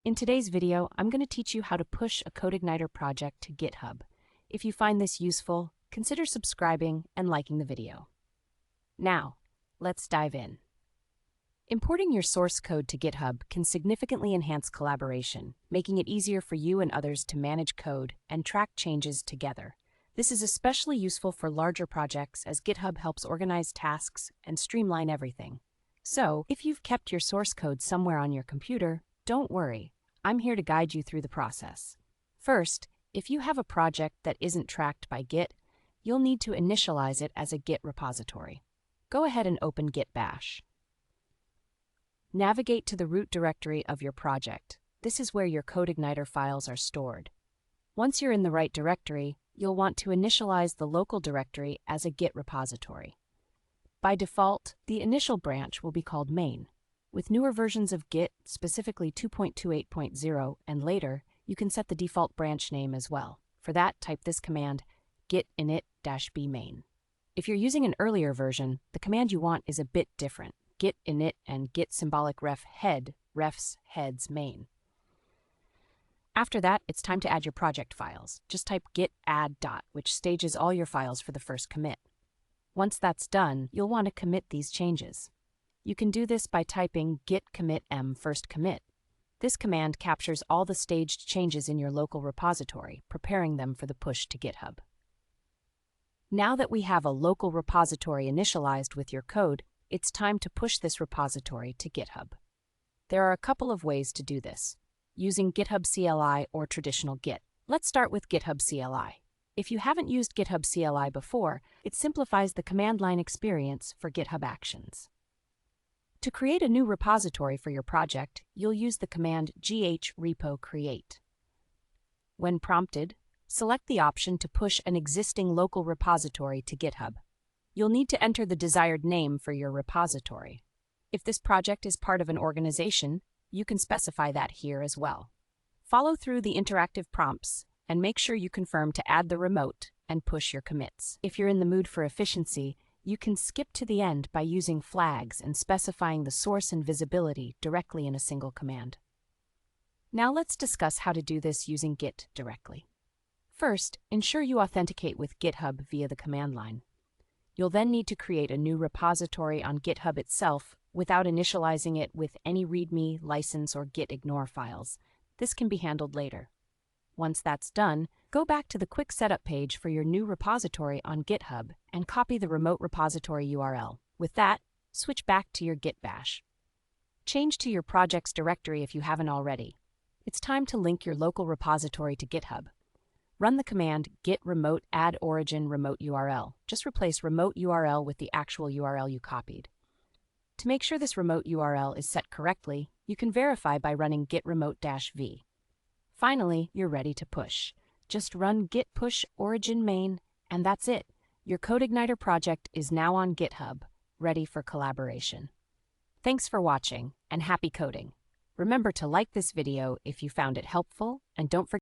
In today's video, I'm going to teach you how to push a CodeIgniter project to GitHub. If you find this useful, consider subscribing and liking the video. Now, let's dive in. Importing your source code to GitHub can significantly enhance collaboration, making it easier for you and others to manage code and track changes together. This is especially useful for larger projects as GitHub helps organize tasks and streamline everything. So, if you've kept your source code somewhere on your computer, don't worry, I'm here to guide you through the process. First, if you have a project that isn't tracked by Git, you'll need to initialize it as a Git repository. Go ahead and open Git Bash. Navigate to the root directory of your project. This is where your CodeIgniter files are stored. Once you're in the right directory, you'll want to initialize the local directory as a Git repository. By default, the initial branch will be called main. With newer versions of Git, specifically 2.28.0 and later, you can set the default branch name as well. For that, type this command, git init-b main. If you're using an earlier version, the command you want is a bit different, git init and git symbolic ref head, refs heads main. After that, it's time to add your project files. Just type git add dot, which stages all your files for the first commit. Once that's done, you'll want to commit these changes. You can do this by typing git commit m first commit. This command captures all the staged changes in your local repository, preparing them for the push to GitHub. Now that we have a local repository initialized with your code, it's time to push this repository to GitHub. There are a couple of ways to do this, using GitHub CLI or traditional Git. Let's start with GitHub CLI. If you haven't used GitHub CLI before, it simplifies the command line experience for GitHub Actions. To create a new repository for your project, you'll use the command gh-repo create. When prompted, select the option to push an existing local repository to GitHub. You'll need to enter the desired name for your repository. If this project is part of an organization, you can specify that here as well. Follow through the interactive prompts and make sure you confirm to add the remote and push your commits. If you're in the mood for efficiency, you can skip to the end by using flags and specifying the source and visibility directly in a single command. Now let's discuss how to do this using Git directly. First, ensure you authenticate with GitHub via the command line. You'll then need to create a new repository on GitHub itself without initializing it with any README, license, or git ignore files. This can be handled later. Once that's done, go back to the quick setup page for your new repository on GitHub and copy the remote repository URL. With that, switch back to your Git Bash. Change to your project's directory if you haven't already. It's time to link your local repository to GitHub. Run the command git remote add origin remote URL. Just replace remote URL with the actual URL you copied. To make sure this remote URL is set correctly, you can verify by running git remote-v. Finally, you're ready to push. Just run git push origin main, and that's it. Your CodeIgniter project is now on GitHub, ready for collaboration. Thanks for watching, and happy coding. Remember to like this video if you found it helpful, and don't forget